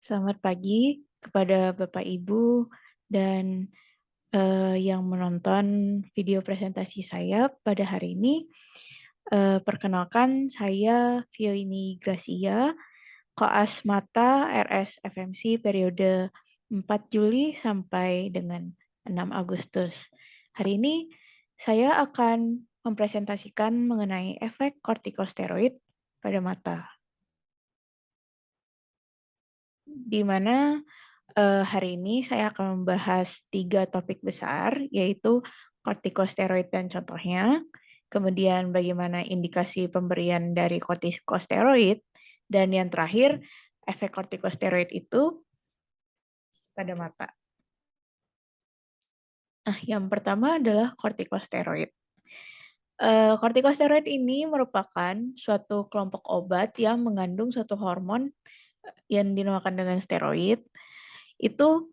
Selamat pagi kepada Bapak Ibu dan yang menonton video presentasi saya pada hari ini. Perkenalkan saya Vioni Gracia, koas Mata RS FMC periode 4 Juli sampai dengan 6 Agustus. Hari ini saya akan mempresentasikan mengenai efek kortikosteroid pada mata, di mana hari ini saya akan membahas 3 topik besar, yaitu kortikosteroid dan contohnya, kemudian bagaimana indikasi pemberian dari kortikosteroid, dan yang terakhir, efek kortikosteroid itu pada mata. Nah, yang pertama adalah kortikosteroid. Kortikosteroid ini merupakan suatu kelompok obat yang mengandung suatu hormon yang dinamakan dengan steroid. Itu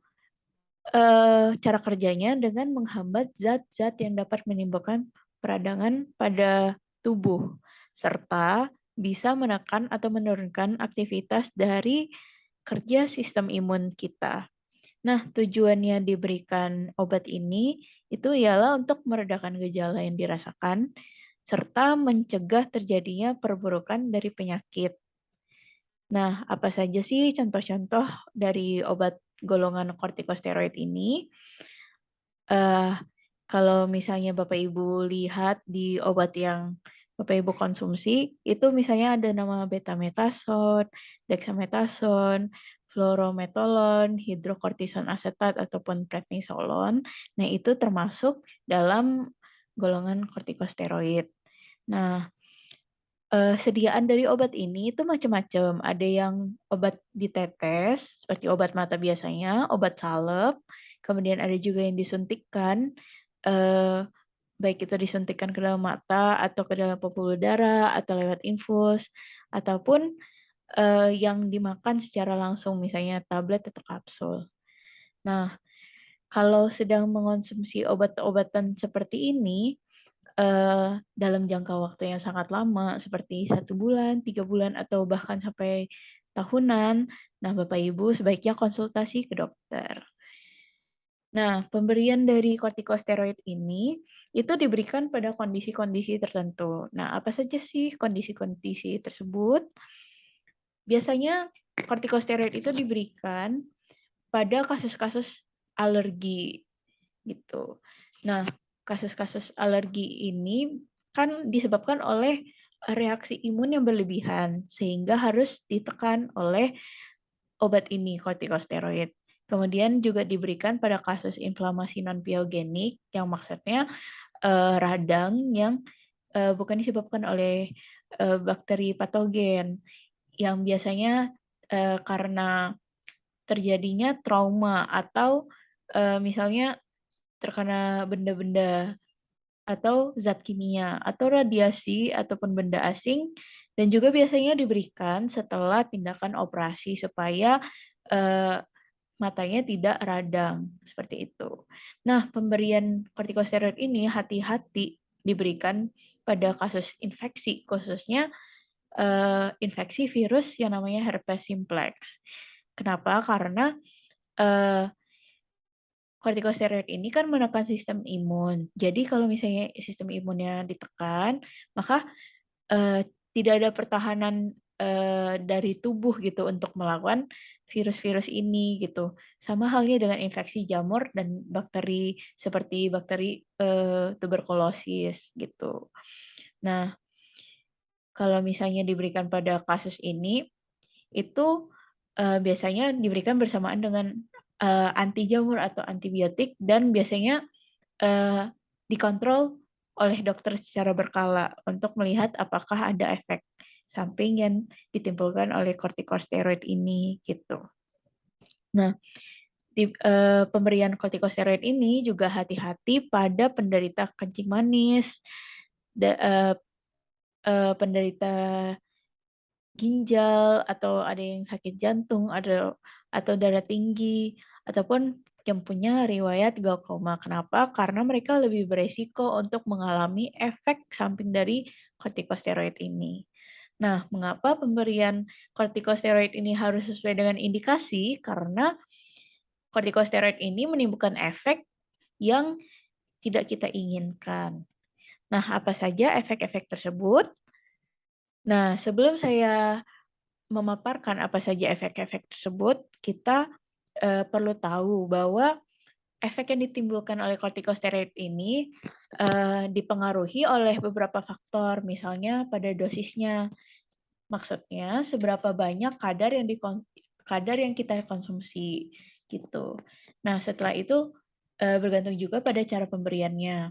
cara kerjanya dengan menghambat zat-zat yang dapat menimbulkan peradangan pada tubuh, serta bisa menekan atau menurunkan aktivitas dari kerja sistem imun kita. Nah, tujuannya diberikan obat ini itu ialah untuk meredakan gejala yang dirasakan, serta mencegah terjadinya perburukan dari penyakit. Nah, apa saja sih contoh-contoh dari obat golongan kortikosteroid ini? Eh, Kalau misalnya Bapak Ibu lihat di obat yang Bapak Ibu konsumsi, itu misalnya ada nama betamethasone, dexamethasone, fluorometolon, hidrokortison asetat ataupun prednisolon. Nah, itu termasuk dalam golongan kortikosteroid. Nah, sediaan dari obat ini itu macam-macam. Ada yang obat ditetes, seperti obat mata biasanya, obat salep, kemudian ada juga yang disuntikkan, eh, baik itu disuntikkan ke dalam mata atau ke dalam pembuluh darah atau lewat infus, ataupun yang dimakan secara langsung, misalnya tablet atau kapsul. Nah, kalau sedang mengonsumsi obat-obatan seperti ini, dalam jangka waktu yang sangat lama, seperti 1 bulan, 3 bulan, atau bahkan sampai tahunan, nah Bapak Ibu sebaiknya konsultasi ke dokter. Nah, pemberian dari kortikosteroid ini itu diberikan pada kondisi-kondisi tertentu. Nah, apa saja sih kondisi-kondisi tersebut? Biasanya kortikosteroid itu diberikan pada kasus-kasus alergi gitu. Nah, kasus-kasus alergi ini kan disebabkan oleh reaksi imun yang berlebihan sehingga harus ditekan oleh obat ini, kortikosteroid. Kemudian juga diberikan pada kasus inflamasi non-piogenik yang maksudnya radang yang bukan disebabkan oleh bakteri patogen yang biasanya karena terjadinya trauma atau misalnya terkena benda-benda atau zat kimia atau radiasi ataupun benda asing, dan juga biasanya diberikan setelah tindakan operasi supaya eh, matanya tidak radang seperti itu. Nah, pemberian kortikosteroid ini hati-hati diberikan pada kasus infeksi, khususnya infeksi virus yang namanya herpes simplex. Kenapa? Karena eh, kortikosteroid ini kan menekan sistem imun. Jadi kalau misalnya sistem imunnya ditekan, maka tidak ada pertahanan dari tubuh gitu untuk melawan virus-virus ini gitu. Sama halnya dengan infeksi jamur dan bakteri seperti bakteri tuberkulosis gitu. Nah, kalau misalnya diberikan pada kasus ini, itu biasanya diberikan bersamaan dengan anti jamur atau antibiotik, dan biasanya dikontrol oleh dokter secara berkala untuk melihat apakah ada efek samping yang ditimbulkan oleh kortikosteroid ini gitu. Nah, pemberian kortikosteroid ini juga hati-hati pada penderita kencing manis, penderita ginjal, atau ada yang sakit jantung, atau darah tinggi, ataupun yang punya riwayat glaukoma. Kenapa? Karena mereka lebih beresiko untuk mengalami efek samping dari kortikosteroid ini. Nah, mengapa pemberian kortikosteroid ini harus sesuai dengan indikasi? Karena kortikosteroid ini menimbulkan efek yang tidak kita inginkan. Nah, apa saja efek-efek tersebut? Nah, sebelum saya memaparkan apa saja efek-efek tersebut, kita perlu tahu bahwa efek yang ditimbulkan oleh kortikosteroid ini dipengaruhi oleh beberapa faktor, misalnya pada dosisnya. Maksudnya seberapa banyak kadar yang kita konsumsi gitu. Nah, setelah itu bergantung juga pada cara pemberiannya.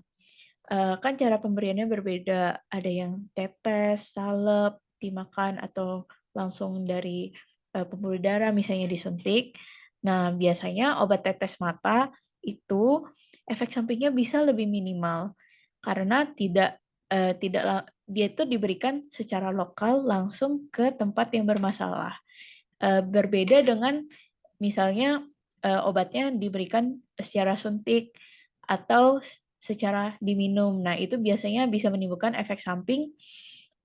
Kan cara pemberiannya berbeda, ada yang tetes, salep, dimakan atau langsung dari pembuluh darah misalnya disuntik. Nah, biasanya obat tetes mata itu efek sampingnya bisa lebih minimal karena dia itu diberikan secara lokal langsung ke tempat yang bermasalah. Berbeda dengan misalnya obatnya diberikan secara suntik atau secara diminum. Nah, itu biasanya bisa menimbulkan efek samping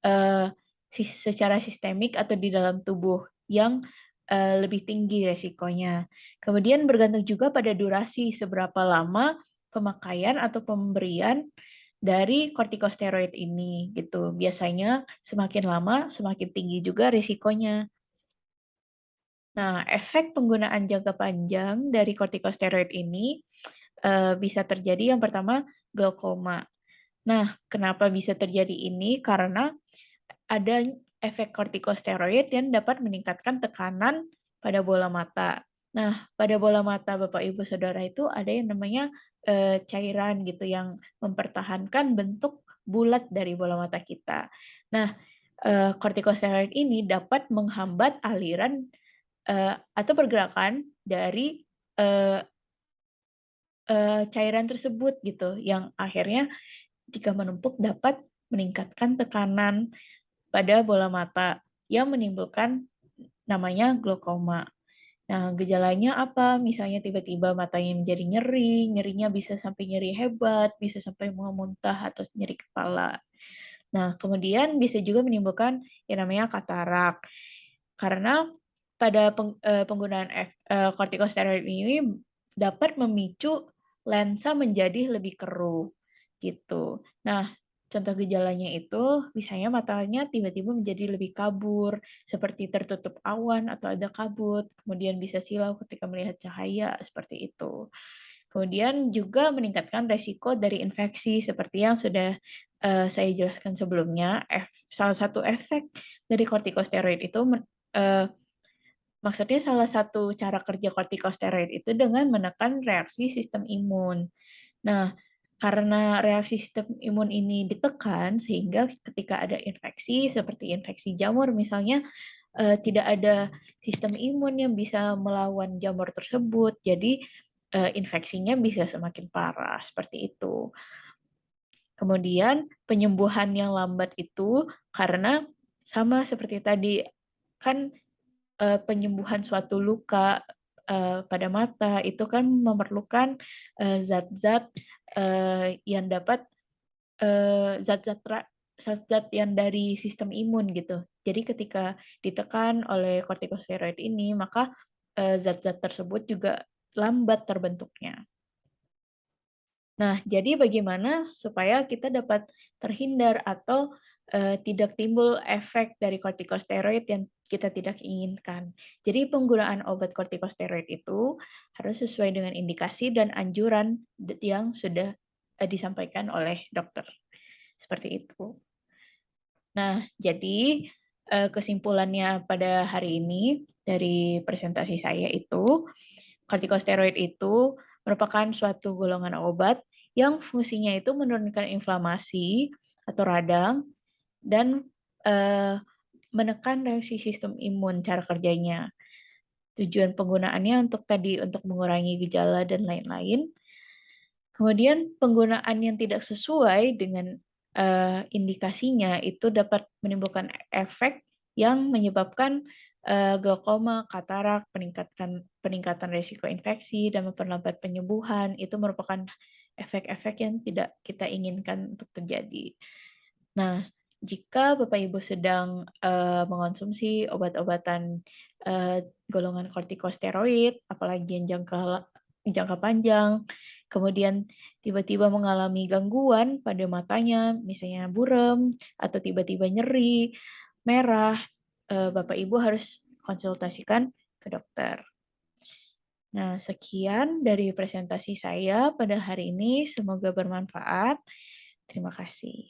eh, secara sistemik atau di dalam tubuh yang lebih tinggi resikonya. Kemudian bergantung juga pada durasi, seberapa lama pemakaian atau pemberian dari kortikosteroid ini gitu. Biasanya semakin lama semakin tinggi juga risikonya. Nah, efek penggunaan jangka panjang dari kortikosteroid ini bisa terjadi yang pertama glaukoma. Nah, kenapa bisa terjadi ini? Karena ada efek kortikosteroid yang dapat meningkatkan tekanan pada bola mata. Nah, pada bola mata Bapak Ibu Saudara itu ada yang namanya cairan gitu yang mempertahankan bentuk bulat dari bola mata kita. Nah, kortikosteroid ini dapat menghambat aliran atau pergerakan dari eh, cairan tersebut gitu, yang akhirnya jika menumpuk dapat meningkatkan tekanan pada bola mata yang menimbulkan namanya glaukoma. Nah, gejalanya apa? Misalnya tiba-tiba matanya menjadi nyeri, nyerinya bisa sampai nyeri hebat, bisa sampai mau muntah atau nyeri kepala. Nah, kemudian bisa juga menimbulkan yang namanya katarak. Karena pada penggunaan kortikosteroid ini dapat memicu lensa menjadi lebih keruh gitu. Nah, contoh gejalanya itu misalnya matanya tiba-tiba menjadi lebih kabur, seperti tertutup awan atau ada kabut, kemudian bisa silau ketika melihat cahaya seperti itu. Kemudian juga meningkatkan resiko dari infeksi seperti yang sudah saya jelaskan sebelumnya. Salah satu efek dari kortikosteroid itu maksudnya salah satu cara kerja kortikosteroid itu dengan menekan reaksi sistem imun. Nah, karena reaksi sistem imun ini ditekan sehingga ketika ada infeksi seperti infeksi jamur misalnya tidak ada sistem imun yang bisa melawan jamur tersebut. Jadi infeksinya bisa semakin parah seperti itu. Kemudian penyembuhan yang lambat itu karena sama seperti tadi kan penyembuhan suatu luka pada mata itu kan memerlukan zat-zat yang dapat zat-zat zat-zat yang dari sistem imun gitu. Jadi ketika ditekan oleh kortikosteroid ini, maka zat-zat tersebut juga lambat terbentuknya. Nah, jadi bagaimana supaya kita dapat terhindar atau tidak timbul efek dari kortikosteroid yang kita tidak inginkan. Jadi penggunaan obat kortikosteroid itu harus sesuai dengan indikasi dan anjuran yang sudah disampaikan oleh dokter. Seperti itu. Nah, jadi kesimpulannya pada hari ini dari presentasi saya itu, kortikosteroid itu merupakan suatu golongan obat yang fungsinya itu menurunkan inflamasi atau radang dan menekan reaksi sistem imun cara kerjanya. Tujuan penggunaannya untuk mengurangi gejala dan lain-lain. Kemudian penggunaan yang tidak sesuai dengan indikasinya itu dapat menimbulkan efek yang menyebabkan glaukoma, katarak, peningkatan risiko infeksi dan memperlambat penyembuhan. Itu merupakan efek-efek yang tidak kita inginkan untuk terjadi. Nah, Jika Bapak Ibu sedang mengonsumsi obat-obatan golongan kortikosteroid, apalagi yang jangka panjang, kemudian tiba-tiba mengalami gangguan pada matanya, misalnya buram atau tiba-tiba nyeri, merah, Bapak Ibu harus konsultasikan ke dokter. Nah, sekian dari presentasi saya pada hari ini. Semoga bermanfaat. Terima kasih.